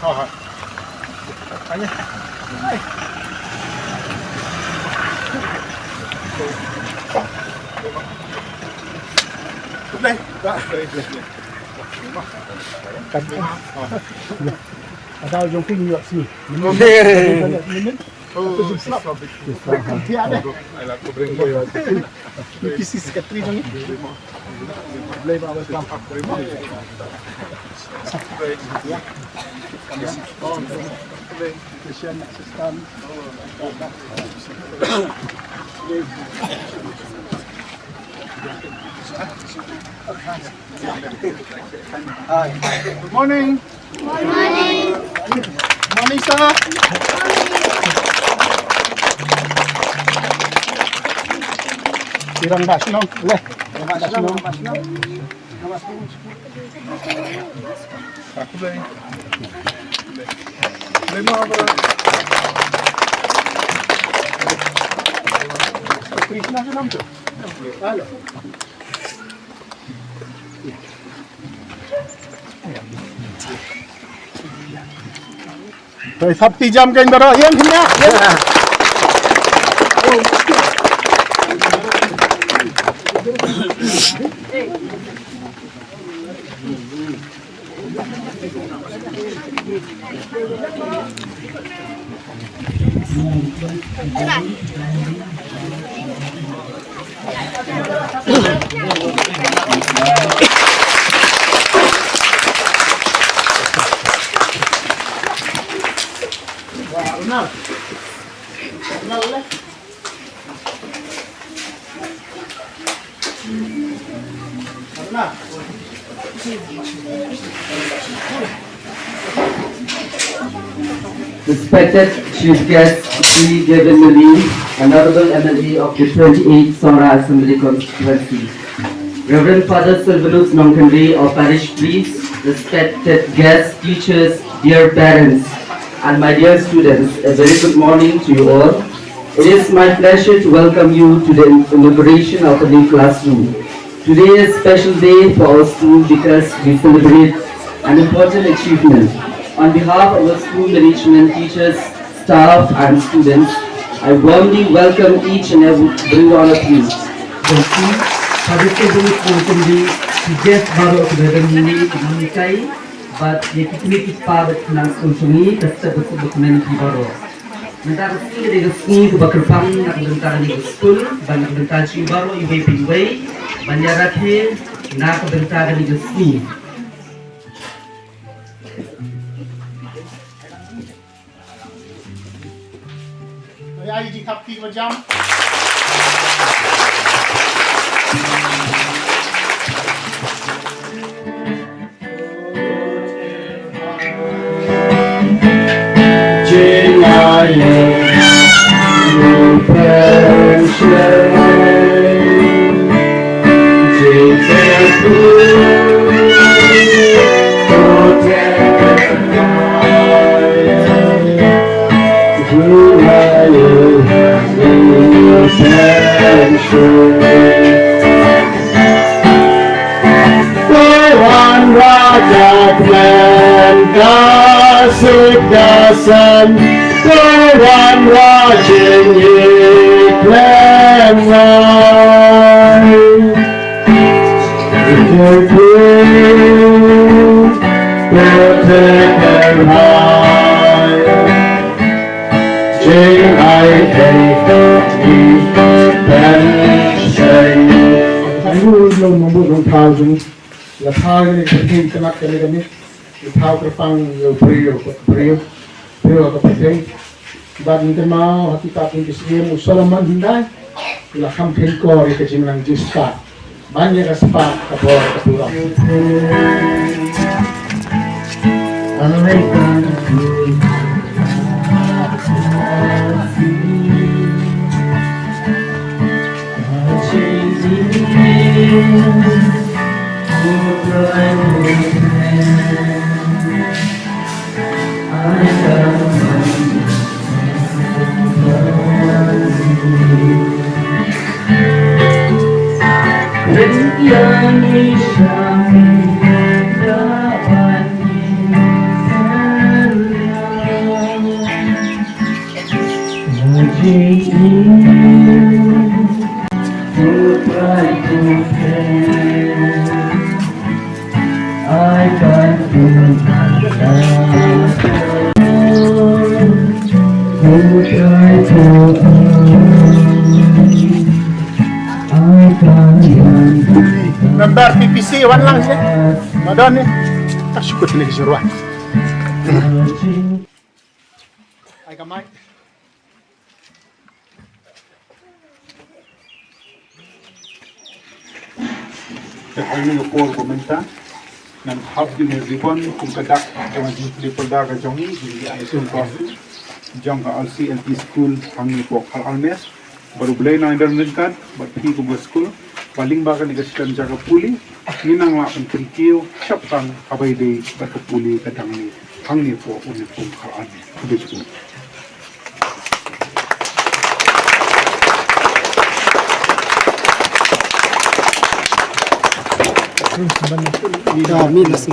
Kanya. Ay. Đây, Atau yung king yuk sini. Pisis katri ni. Boleh bawa tampak terima. Kesian sistem. Hi. Good morning. Good morning. Morning, sir. Tirang nasional, boleh. Nasional. Aku boleh. Boleh mau apa? Krishna ka naam to. Halo. Rồi sắp thì jam kênh đó yên thế nhá. Respected Chief Guest, Skul Devine Mercy, Honorable MLA of the 28th Sohra Assembly Constituency, Reverend Father Silvanus Nongkandri of Parish Priest, respected guests, teachers, dear parents, and my dear students, a very good morning to you all. It is my pleasure to welcome you to the inauguration of a new classroom. Today is a special day for our school because we celebrate an important achievement. On behalf of our school management, teachers, staff and students, I warmly welcome each and every one of you. Ai di thap ti jam. Tuhan Raja Tuhan kasih dasan, Tuhan Raja nyiklan Jing ai long mambut long thao jung la thao ni khin kanak kale gami thao krapang yo brio ka pateng ban ni ma hati ta pin kisiem usalaman hindai la kham khin ko ri ka jinglang jiska ban ye ka spa ka bor ka pura Member PPC, wan lang siya. Madon ni. Tak syukur ni keseruan. Ay kamay. Kaya yung po komenta ng hub din yung ribon kung kadak yung people daga jongi hindi ay sun coffee jong ka LCLT school hangi po kalmes baru belai na internet berpi ke school paling bakal dikasihkan jaga puli ninang la pentrikiu syapkan kabai de berkepuli kadang ni hangi po uniform kalmes ke school. Kami nasi.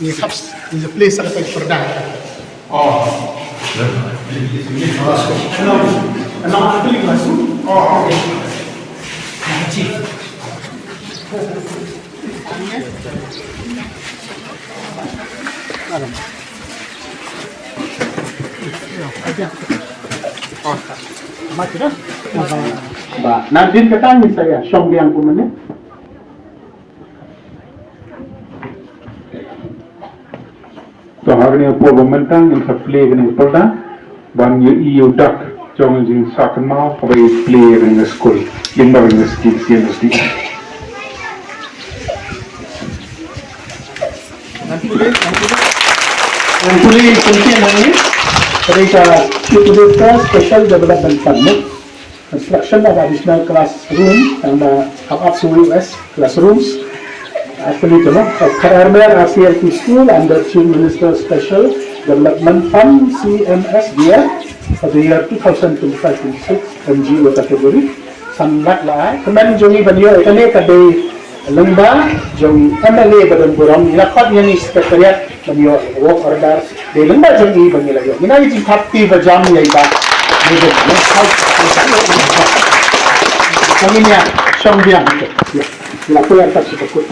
Ni subs ni place sa pag perda. Ano ang tulig mas? Okay. Chief. Ano? Mati dah. Ba, nandin ka tangin saya, siyong biyang kumanin. So hari ni po mentang yung sa play ng polda ban yung dak jong yung sakan mau pabai play ng school limba ng ski university. Nanti penting ini mereka kita special development fund construction of additional classroom and US classrooms. Actually, Mer RCLT School under Chief Minister Special Development Fund CMSDF for the year 2025-26 NGO category. Sanlat lah. Kemudian jongi banyo ini kadai lengba jong MLA badan buram ilakot yang ni sekretariat banyo work orders. Di lengba jongi banyo lagi. Ina yung kapti bajam yang iba. Kami niya siyang biyang. Lakukan tak cukup.